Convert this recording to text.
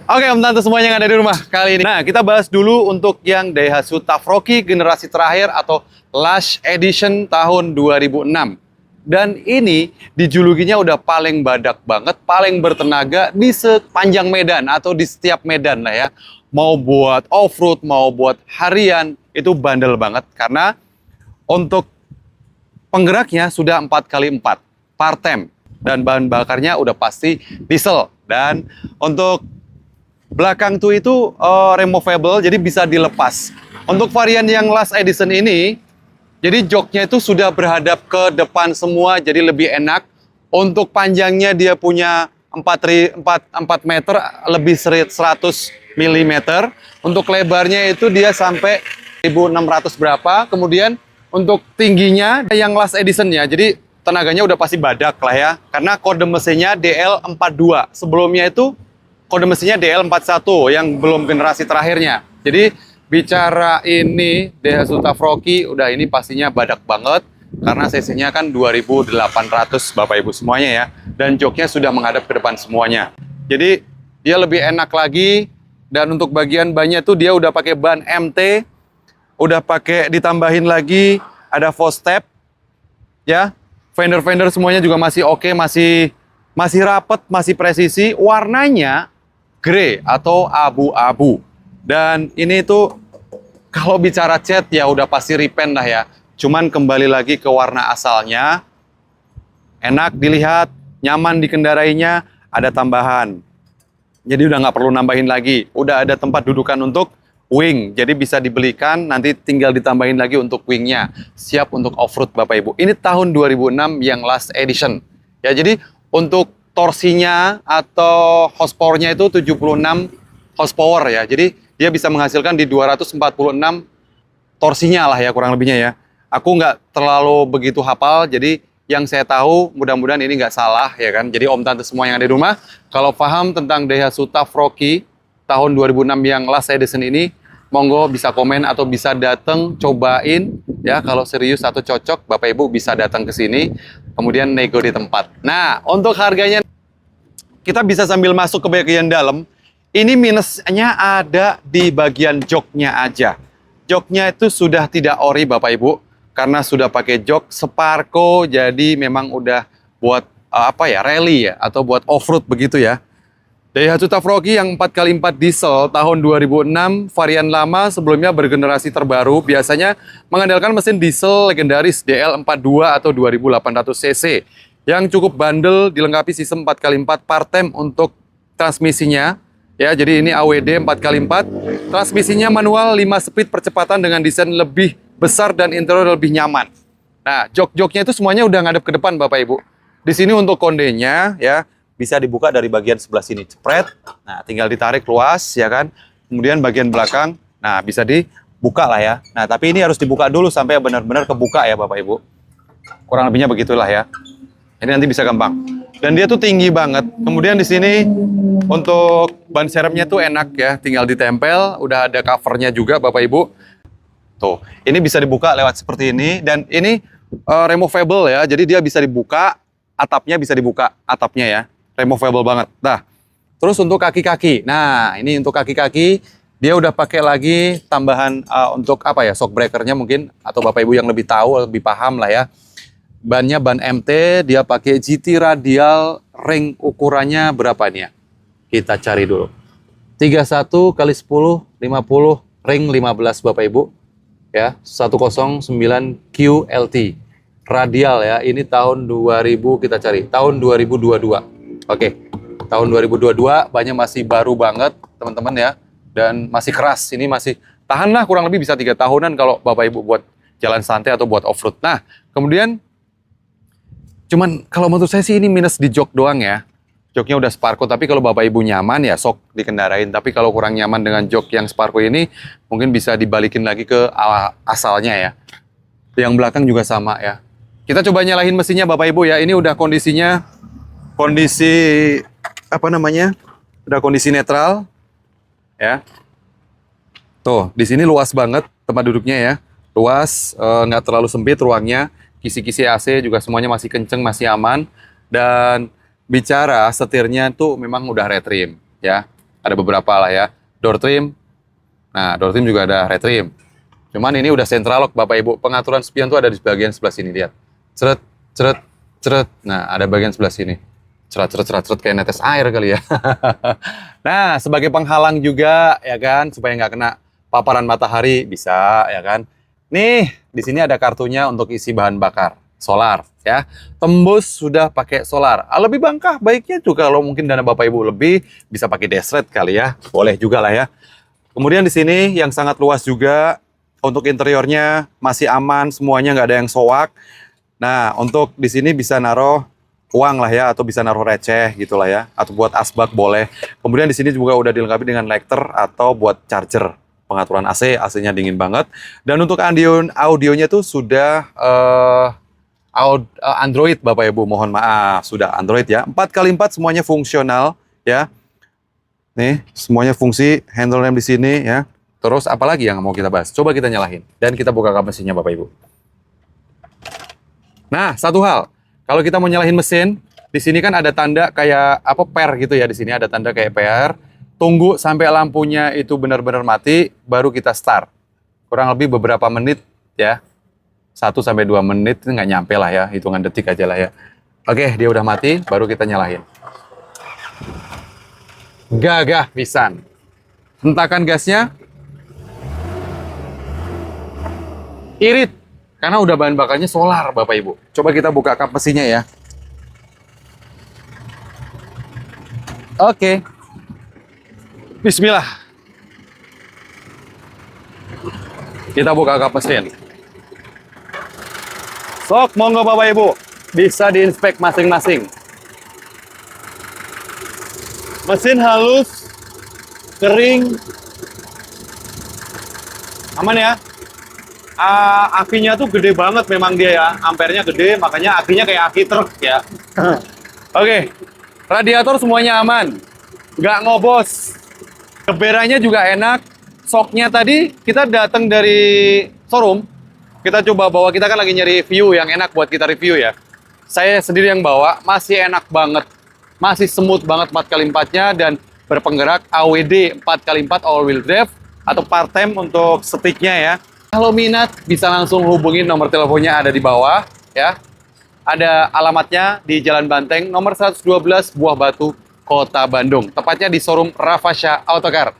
Oke, Om Tante semuanya yang ada di rumah kali ini. Nah, kita bahas dulu untuk yang Daihatsu Tough Rocky generasi terakhir atau Last Edition tahun 2006. Dan ini dijulukinya udah paling badak banget, paling bertenaga di sepanjang medan atau di setiap medan lah ya. Mau buat off-road, mau buat harian, itu bandel banget. Karena untuk penggeraknya sudah 4x4, partem. Dan bahan bakarnya udah pasti diesel. Dan untuk belakang tuh itu removable, jadi bisa dilepas. Untuk varian yang Last Edition ini, jadi joknya itu sudah berhadap ke depan semua, jadi lebih enak. Untuk panjangnya dia punya 4 meter, lebih 100 mm. Untuk lebarnya itu dia sampai 1600 berapa. Kemudian untuk tingginya yang Last Edition-nya, jadi tenaganya udah pasti badak lah ya. Karena kode mesinnya DL42. Sebelumnya itu kode mesinnya DL41 yang belum generasi terakhirnya. Jadi bicara ini Daihatsu Tough Rocky udah ini pastinya badak banget karena cc-nya kan 2800 Bapak Ibu semuanya ya. Dan joknya sudah menghadap ke depan semuanya. Jadi dia lebih enak lagi dan untuk bagian bannya tuh dia udah pakai ban MT, udah pakai ditambahin lagi ada force step ya. Fender semuanya juga masih oke, masih rapet, masih presisi. Warnanya grey atau abu-abu. Dan ini tuh kalau bicara cat ya udah pasti repaint lah ya. Cuman kembali lagi ke warna asalnya. Enak dilihat, nyaman dikendarainya, ada tambahan. Jadi udah nggak perlu nambahin lagi. Udah ada tempat dudukan untuk wing. Jadi bisa dibelikan, nanti tinggal ditambahin lagi untuk wingnya. Siap untuk off-road Bapak Ibu. Ini tahun 2006 yang Last Edition. Ya, jadi untuk torsinya atau horsepower-nya itu 76 horsepower ya. Jadi dia bisa menghasilkan di 246 torsinya lah ya kurang lebihnya ya. Aku nggak terlalu begitu hafal, jadi yang saya tahu mudah-mudahan ini nggak salah ya kan. Jadi Om Tante semua yang ada di rumah, kalau paham tentang Daihatsu Tough Rocky tahun 2006 yang Last Edition ini, monggo bisa komen atau bisa datang cobain ya. Kalau serius atau cocok, Bapak Ibu bisa datang ke sini, kemudian nego di tempat. Nah, untuk harganya kita bisa sambil masuk ke bagian dalam. Ini minusnya ada di bagian joknya aja. Joknya itu sudah tidak ori Bapak Ibu, karena sudah pakai jok Sparco, jadi memang udah buat rally ya, atau buat off-road begitu ya. Daihatsu Tough Rocky yang 4x4 diesel tahun 2006, varian lama sebelumnya bergenerasi terbaru, biasanya mengandalkan mesin diesel legendaris DL42 atau 2800 cc yang cukup bandel, dilengkapi sistem 4x4 partem untuk transmisinya. Ya, jadi ini AWD 4x4, transmisinya manual 5 speed percepatan dengan desain lebih besar dan interior lebih nyaman. Nah, jok-joknya itu semuanya udah ngadep ke depan Bapak Ibu. Di sini untuk kondenya ya, bisa dibuka dari bagian sebelah sini, cepret. Nah, tinggal ditarik luas ya kan. Kemudian bagian belakang, nah bisa dibuka lah ya. Nah, tapi ini harus dibuka dulu sampai benar-benar kebuka ya Bapak Ibu. Kurang lebihnya begitulah ya. Ini nanti bisa gampang. Dan dia tuh tinggi banget. Kemudian di sini untuk ban serepnya tuh enak ya, tinggal ditempel, udah ada covernya juga Bapak Ibu. Tuh, ini bisa dibuka lewat seperti ini dan ini removable ya. Jadi dia bisa dibuka, atapnya bisa dibuka, atapnya ya. Removable banget. Nah, terus untuk kaki-kaki. Nah, ini untuk kaki-kaki dia udah pakai lagi tambahan untuk shock breakernya mungkin, atau Bapak Ibu yang lebih tahu, lebih paham lah ya. Bannya ban MT, dia pakai GT radial, ring ukurannya berapa nih ya? Kita cari dulu. 31 kali 10, 50, ring 15 Bapak Ibu. Ya, 109 QLT. Radial ya, ini tahun 2000 kita cari. Tahun 2022. Oke, tahun 2022, bannya masih baru banget teman-teman ya. Dan masih keras, ini masih tahan lah kurang lebih bisa 3 tahunan kalau Bapak Ibu buat jalan santai atau buat off-road. Nah, kemudian cuman kalau menurut saya sih ini minus di jok doang ya. Joknya udah Sparco, tapi kalau Bapak Ibu nyaman ya sok dikendarain. Tapi kalau kurang nyaman dengan jok yang Sparco ini, mungkin bisa dibalikin lagi ke asalnya ya. Yang belakang juga sama ya. Kita coba nyalain mesinnya Bapak Ibu ya. Ini udah kondisinya, udah kondisi netral ya. Tuh, di sini luas banget tempat duduknya ya. Luas, nggak terlalu sempit ruangnya. Kisi-kisi AC juga semuanya masih kenceng, masih aman. Dan bicara setirnya tuh memang udah retrim ya. Ada beberapa lah ya. Door trim. Nah, door trim juga ada red trim. Cuman ini udah central lock Bapak Ibu. Pengaturan spion tuh ada di bagian sebelah sini, lihat. Ceret, ceret, ceret. Nah, ada bagian sebelah sini. Ceret, ceret, ceret, ceret kayak netes air kali ya. Nah, sebagai penghalang juga ya kan, supaya nggak kena paparan matahari bisa ya kan. Nih, di sini ada kartunya untuk isi bahan bakar solar ya. Tembus sudah pakai solar. Lebih bangkah baiknya juga kalau mungkin dana Bapak Ibu lebih bisa pakai desret kali ya. Boleh juga lah ya. Kemudian di sini yang sangat luas juga. Untuk interiornya masih aman, semuanya nggak ada yang soak. Nah, untuk di sini bisa naruh uang lah ya, atau bisa naruh receh gitu lah ya, atau buat asbak boleh. Kemudian di sini juga udah dilengkapi dengan lighter atau buat charger. Pengaturan AC, AC-nya dingin banget. Dan untuk audionya tuh sudah Android Bapak Ibu, mohon maaf, sudah Android ya. 4x4 semuanya fungsional ya. Nih, semuanya fungsi, handle rem di sini ya. Terus apalagi yang mau kita bahas? Coba kita nyalain dan kita buka kap mesinnya Bapak Ibu. Nah, satu hal, kalau kita mau nyalain mesin, di sini kan ada tanda kayak apa per gitu ya, di sini ada tanda kayak per. Tunggu sampai lampunya itu benar-benar mati, baru kita start. Kurang lebih beberapa menit ya. 1-2 menit, nggak nyampe lah ya, hitungan detik aja lah ya. Oke, dia udah mati, baru kita nyalain. Gagah pisan. Hentakan gasnya. Irit, karena udah bahan bakarnya solar Bapak Ibu. Coba kita buka kap mesinnya ya. Oke. Bismillah. Kita buka kap mesin. Sok, monggo Bapak Ibu. Bisa diinspek masing-masing. Mesin halus, kering, aman ya. Akinya tuh gede banget memang dia ya, ampernya gede, makanya akinya kayak aki truk ya. Oke, radiator semuanya aman, nggak ngobos. Geberannya juga enak. Shocknya tadi kita datang dari showroom, kita coba bawa, kita kan lagi nyari view yang enak buat kita review ya. Saya sendiri yang bawa, masih enak banget, masih smooth banget 4x4-nya dan berpenggerak AWD 4x4 all wheel drive atau part time untuk sticknya ya. Kalau minat bisa langsung hubungin, nomor teleponnya ada di bawah ya. Ada alamatnya di Jalan Banteng nomor 112 Buah Batu, Kota Bandung. Tepatnya di showroom Rafasya Autocar.